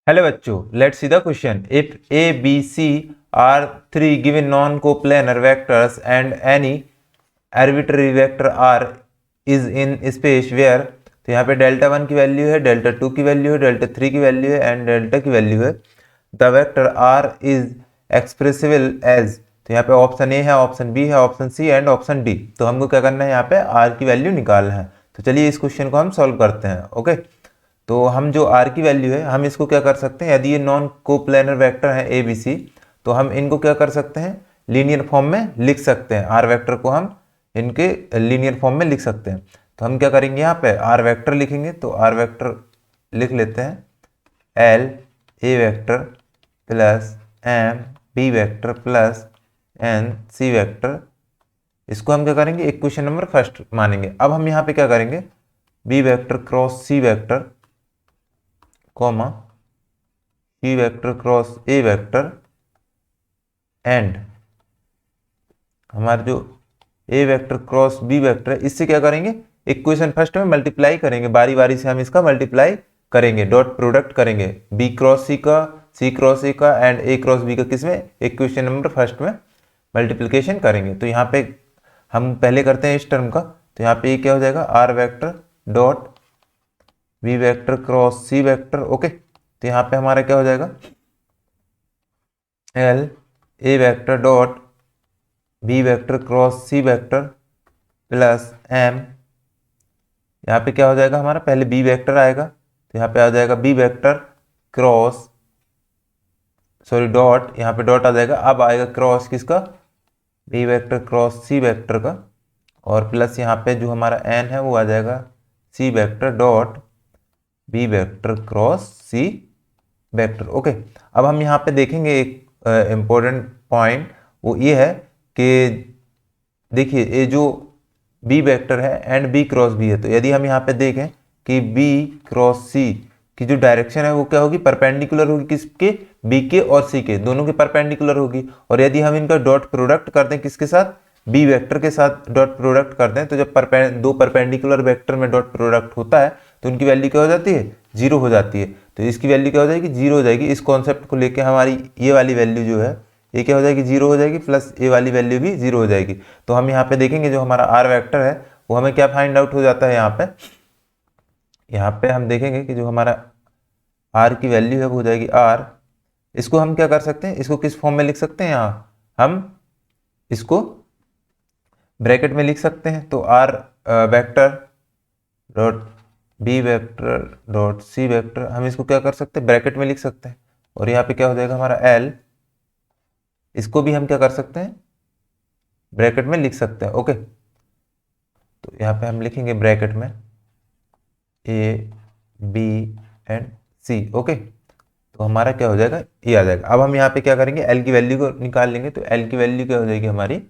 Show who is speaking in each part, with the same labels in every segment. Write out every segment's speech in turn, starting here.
Speaker 1: Hello बच्चों, let's see the question. If A B C are three given non coplanar vectors and any arbitrary vector R is in space where. तो यहाँ पे delta 1 की value है, delta 2 की value है, delta 3 की value है एंड डेल्टा की वैल्यू है. The vector R is expressible as. तो यहाँ पे ऑप्शन ए है, ऑप्शन बी है, option C and option D. तो हमको क्या करना है, यहाँ पे आर की वैल्यू निकालना है. तो चलिए इस क्वेश्चन को हम सॉल्व करते हैं. ओके, तो हम जो r की वैल्यू है हम इसको क्या कर सकते हैं, यदि ये नॉन कोप्लेनर वेक्टर है ए बी सी, तो हम इनको क्या कर सकते हैं, लीनियर फॉर्म में लिख सकते हैं. r वेक्टर को हम इनके लीनियर फॉर्म में लिख सकते हैं. तो हम क्या करेंगे, यहाँ पे r वेक्टर लिखेंगे. तो r वेक्टर लिख लेते हैं l a vector plus m b vector plus n c vector. इसको हम क्या करेंगे, इक्वेशन नंबर फर्स्ट मानेंगे. अब हम यहाँ पे क्या करेंगे, b vector cross c vector comma C vector cross A vector and हमारे जो A vector cross B vector है, इससे क्या करेंगे, इक्वेशन फर्स्ट में मल्टीप्लाई करेंगे. बारी बारी से हम इसका मल्टीप्लाई करेंगे, डॉट प्रोडक्ट करेंगे बी क्रॉस सी का, सी क्रॉस ए का एंड ए क्रॉस बी का, किसमें, इक्वेशन नंबर फर्स्ट में मल्टीप्लिकेशन करेंगे. तो यहाँ पे हम पहले करते हैं इस टर्म का. तो यहाँ पे ये क्या हो जाएगा, R vector dot B vector cross C vector. Okay, तो यहाँ पे हमारा क्या हो जाएगा, L A vector dot B vector cross C vector plus M. यहाँ पे क्या हो जाएगा हमारा, पहले बी वेक्टर आएगा. तो यहाँ पे आ जाएगा B vector cross, sorry dot, यहाँ पे डॉट आ जाएगा. अब आएगा क्रॉस किसका, B vector cross C vector का, और प्लस यहाँ पे जो हमारा एन है वो आ जाएगा C vector dot B vector cross C vector. Okay, अब हम यहाँ पे देखेंगे एक इम्पोर्टेंट पॉइंट, वो ये है कि देखिए ये जो बी वेक्टर है एंड बी क्रॉस बी है. तो यदि हम यहाँ पे देखें कि बी क्रॉस सी की जो डायरेक्शन है वो क्या होगी, परपेंडिकुलर होगी किसके, बी के और सी के, दोनों के परपेंडिकुलर होगी. और यदि हम इनका डॉट प्रोडक्ट करते हैं किसके साथ, बी वेक्टर के साथ डॉट प्रोडक्ट करते हैं, तो जब दो परपेंडिकुलर वेक्टर में डॉट प्रोडक्ट होता है तो उनकी वैल्यू क्या हो जाती है, जीरो हो जाती है. तो इसकी वैल्यू क्या हो जाएगी, जीरो हो जाएगी. इस कॉन्सेप्ट को लेके हमारी ये वाली वैल्यू जो है ये क्या हो जाएगी, जीरो हो जाएगी, प्लस ये वाली वैल्यू भी जीरो हो जाएगी. तो हम यहाँ पे देखेंगे जो हमारा आर वेक्टर है वो हमें क्या फाइंड आउट हो जाता है, यहाँ पे हम देखेंगे कि जो हमारा आर की वैल्यू है वो हो जाएगी आर. इसको हम क्या कर सकते हैं, इसको किस फॉर्म में लिख सकते हैं, यहाँ हम इसको ब्रैकेट में लिख सकते हैं. तो R vector dot B vector dot C vector, हम इसको क्या कर सकते हैं, ब्रैकेट में लिख सकते हैं. और यहाँ पे क्या हो जाएगा हमारा एल, इसको भी हम क्या कर सकते हैं, ब्रैकेट में लिख सकते हैं. ओके, तो यहाँ पे हम लिखेंगे ब्रैकेट में A B and C. Okay, तो हमारा क्या हो जाएगा, ये आ जाएगा. अब हम यहाँ पे क्या करेंगे, एल की वैल्यू को निकाल लेंगे. तो एल की वैल्यू क्या हो जाएगी हमारी,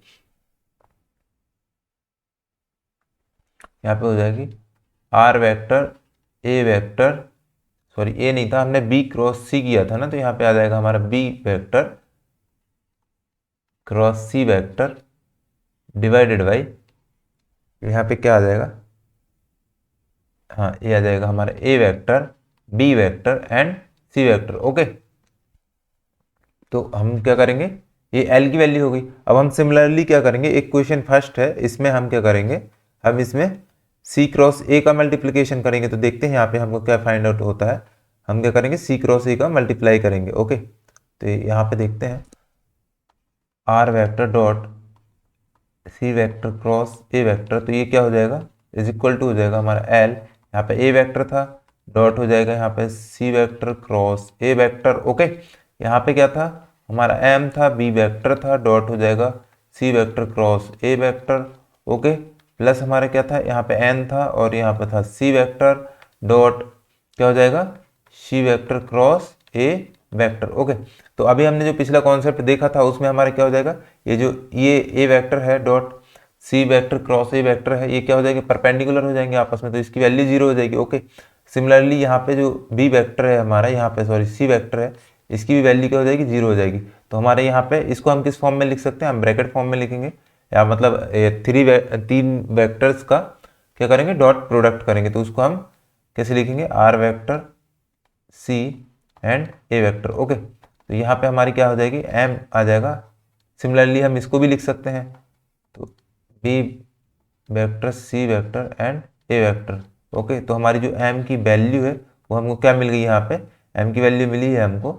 Speaker 1: यहाँ पे हो जाएगी R vector A vector, sorry A नहीं था, हमने बी क्रॉस सी किया था ना, तो यहाँ पे आ जाएगा हमारा B vector cross C vector divided by, यहाँ पे क्या आ जाएगा, हाँ ये आ जाएगा हमारा A vector B vector and C vector. Okay, तो हम क्या करेंगे, ये एल की वैल्यू हो गई. अब हम सिमिलरली क्या करेंगे, एक क्वेश्चन फर्स्ट है, इसमें हम क्या करेंगे, हम इसमें सी क्रॉस ए का मल्टीप्लिकेशन करेंगे. तो देखते हैं यहाँ पे हमको क्या फाइंड आउट होता है. हम क्या करेंगे, सी क्रॉस ए का मल्टीप्लाई करेंगे. ओके, तो यहाँ पे देखते हैं R vector dot C vector cross A vector. तो ये क्या हो जाएगा, इज इक्वल टू हो जाएगा हमारा एल, यहाँ पे ए वेक्टर था, डॉट हो जाएगा यहाँ पे C vector cross A vector. Okay, यहाँ पे क्या था, हमारा एम था, बी वेक्टर था, डॉट हो जाएगा C vector cross A vector. Okay, plus हमारा क्या था, यहाँ पे एन था और यहाँ पे था सी वेक्टर, डॉट क्या हो जाएगा, C vector cross A vector. Okay, तो अभी हमने जो पिछला कॉन्सेप्ट देखा था उसमें हमारा क्या हो जाएगा, ये जो ये ए वेक्टर है dot C vector cross A vector है, ये क्या हो जाएंगे, परपेंडिकुलर हो जाएंगे आपस में, तो इसकी वैल्यू जीरो हो जाएगी. ओके, सिमिलरली यहाँ पे जो बी वेक्टर है हमारा, यहाँ पे सॉरी सी वेक्टर है, इसकी भी वैल्यू क्या हो जाएगी, जीरो हो जाएगी. तो हमारे यहाँ पे इसको हम किस फॉर्म में लिख सकते हैं, हम ब्रैकेट फॉर्म में लिखेंगे, या मतलब तीन वेक्टर्स का क्या करेंगे, डॉट प्रोडक्ट करेंगे. तो उसको हम कैसे लिखेंगे, R vector C and A vector. Okay, तो यहाँ पे हमारी क्या हो जाएगी, m आ जाएगा। सिमिलरली हम इसको भी लिख सकते हैं, तो b vector c vector and A vector. Okay, तो हमारी जो m की वैल्यू है वो हमको क्या मिल गई, यहाँ पे m की वैल्यू मिली है हमको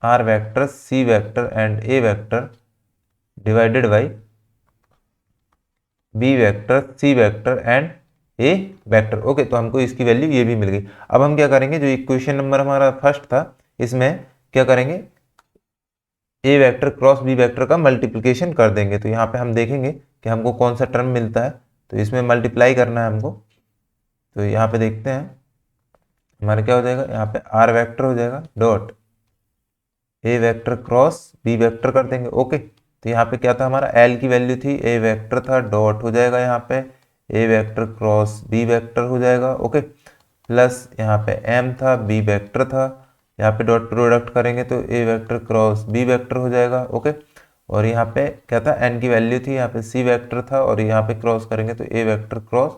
Speaker 1: r vector c vector and A vector divided by B vector C vector and A vector. Okay, तो हमको इसकी वैल्यू ये भी मिल गई। अब हम क्या करेंगे, जो इक्वेशन नंबर हमारा फर्स्ट था इसमें क्या करेंगे, ए वेक्टर क्रॉस बी वेक्टर का मल्टीप्लिकेशन कर देंगे। तो यहाँ पे हम देखेंगे कि हमको कौन सा टर्म मिलता है, तो इसमें मल्टीप्लाई करना है हमको। तो यहाँ पे देखते हैं हमारा क्या हो जाएगा, यहाँ पे आर वेक्टर हो जाएगा dot A vector cross B vector कर देंगे। ओके, तो यहाँ पे क्या था, हमारा एल की वैल्यू थी, ए वेक्टर था, डॉट हो जाएगा यहाँ पे ए वेक्टर क्रॉस बी वेक्टर हो जाएगा। ओके, प्लस यहाँ पे एम था, बी वेक्टर था, यहाँ पे डॉट प्रोडक्ट करेंगे तो ए वेक्टर क्रॉस बी वेक्टर हो जाएगा। ओके, और यहाँ पे क्या था, एन की वैल्यू थी, यहाँ पे सी वेक्टर था, और यहाँ पे क्रॉस करेंगे तो ए वेक्टर क्रॉस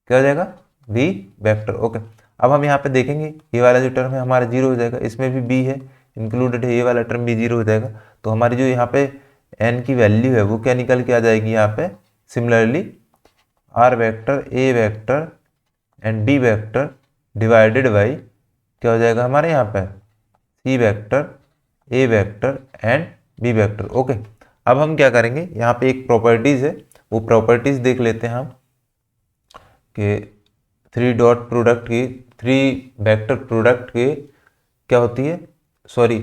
Speaker 1: क्या हो जाएगा, बी वेक्टर। ओके, अब हम यहाँ पे देखेंगे ये वाला जो टर्म है हमारा जीरो हो जाएगा, इसमें भी बी है इंक्लूडेड है, ये वाला टर्म भी जीरो हो जाएगा। तो हमारी जो यहाँ पे एन की वैल्यू है वो क्या निकल के आ जाएगी, यहाँ पे similarly R vector A vector and B vector divided by क्या हो जाएगा हमारे यहाँ पे C vector A vector and B vector. Okay, अब हम क्या करेंगे, यहाँ पे एक प्रॉपर्टीज़ है, वो प्रॉपर्टीज़ देख लेते हैं हम कि थ्री डॉट प्रोडक्ट की, थ्री वेक्टर प्रोडक्ट की क्या होती है, सॉरी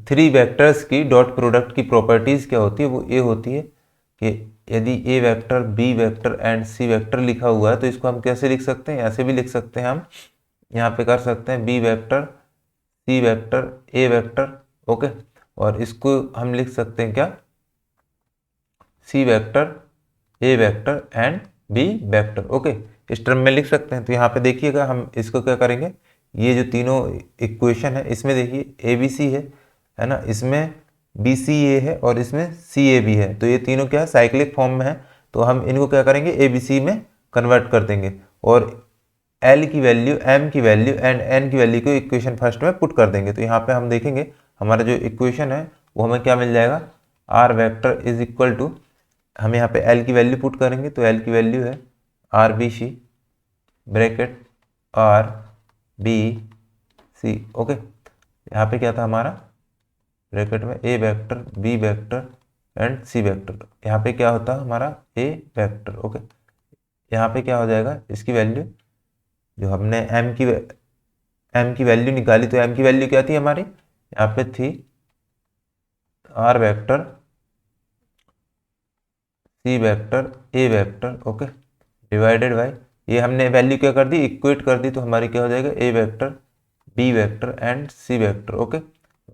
Speaker 1: थ्री वेक्टर्स की डॉट प्रोडक्ट की प्रॉपर्टीज़ क्या होती है, वो ये होती है कि यदि A vector B vector and C vector लिखा हुआ है तो इसको हम कैसे लिख सकते हैं, ऐसे भी लिख सकते हैं हम, यहाँ पे कर सकते हैं B vector C vector A vector. Okay, और इसको हम लिख सकते हैं क्या, C vector A vector and B vector. Okay, इस टर्म में लिख सकते हैं। तो यहाँ पे देखिएगा हम इसको क्या करेंगे, ये जो तीनों इक्वेशन है इसमें देखिए ए बी सी है ना, इसमें बी सी ए है और इसमें सी ए बी है, तो ये तीनों क्या है साइक्लिक फॉर्म में है। तो हम इनको क्या करेंगे, ए बी सी में कन्वर्ट कर देंगे और एल की वैल्यू एम की वैल्यू एंड एन की वैल्यू को इक्वेशन फर्स्ट में पुट कर देंगे। तो यहाँ पे हम देखेंगे हमारा जो इक्वेशन है वो हमें क्या मिल जाएगा, R vector is equal to, हम यहाँ पे एल की वैल्यू पुट करेंगे तो एल की वैल्यू है R B C bracket R B C. Okay, यहाँ पे क्या था हमारा ब्रैकेट में A vector B vector and C vector, यहाँ पे क्या होता है हमारा ए वेक्टर। ओके, यहाँ पे क्या हो जाएगा, इसकी वैल्यू जो हमने एम की वैल्यू निकाली, तो एम की वैल्यू क्या थी हमारी, यहाँ पे थी R vector C vector A vector. Okay, divided by ये हमने वैल्यू क्या कर दी, इक्वेट कर दी, तो हमारी क्या हो जाएगा A vector B vector and C vector. Okay,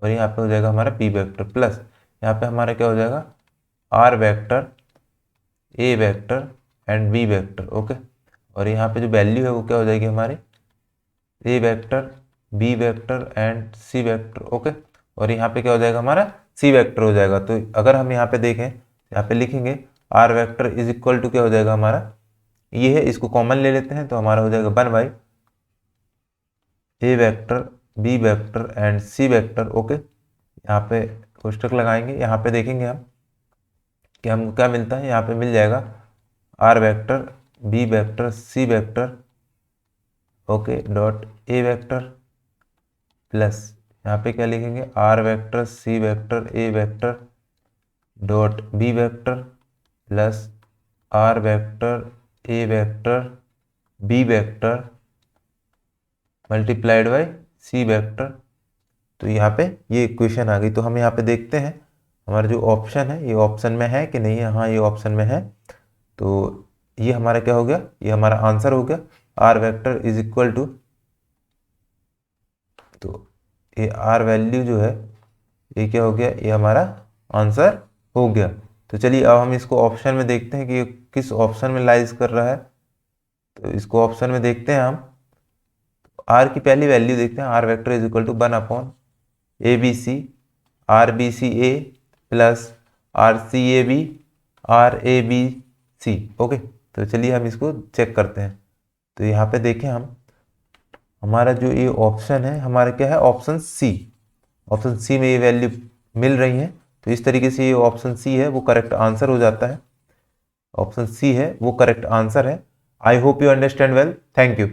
Speaker 1: और यहाँ पे हो जाएगा हमारा बी वेक्टर प्लस यहाँ पे हमारा क्या हो जाएगा R vector A vector and B vector. Okay, और यहाँ पे जो वैल्यू है वो क्या हो जाएगी हमारी A vector B vector and C vector. Okay, और यहाँ पे क्या हो जाएगा हमारा सी वेक्टर हो जाएगा। तो अगर हम यहाँ पे देखें, यहाँ पे लिखेंगे R vector is equal to क्या हो जाएगा हमारा, ये है, इसको कॉमन ले लेते हैं तो हमारा हो जाएगा 1 by A vector B vector and C vector. Okay, यहाँ पे कोष्टक लगाएंगे, यहाँ पे देखेंगे हम कि हमको क्या मिलता है, यहाँ पे मिल जाएगा R vector B vector C vector okay dot A vector plus यहाँ पे क्या लिखेंगे R vector C vector A vector dot B vector plus R vector A vector B vector multiplied by C vector. तो यहाँ पे ये equation आ गई। तो हम यहाँ पे देखते हैं हमारा जो ऑप्शन है ये ऑप्शन में है कि नहीं है, हाँ ये ऑप्शन में है। तो ये हमारा क्या हो गया, ये हमारा आंसर हो गया R vector is equal to, तो ये आर वैल्यू जो है ये क्या हो गया, ये हमारा आंसर हो गया। तो चलिए अब हम इसको ऑप्शन में देखते हैं कि ये किस ऑप्शन में लाइज कर रहा है। तो इसको ऑप्शन में देखते हैं हम, आर की पहली वैल्यू देखते हैं, R vector is equal to 1 A B C R B C A plus R C A B R A B C. Okay, तो चलिए हम इसको चेक करते हैं। तो यहाँ पे देखें हम हमारा जो ये ऑप्शन है हमारा क्या है, ऑप्शन सी। ऑप्शन सी में ये वैल्यू मिल रही है, तो इस तरीके से ये ऑप्शन सी है वो करेक्ट आंसर हो जाता है। ऑप्शन सी है वो करेक्ट आंसर है। I hope you understand well. Thank you.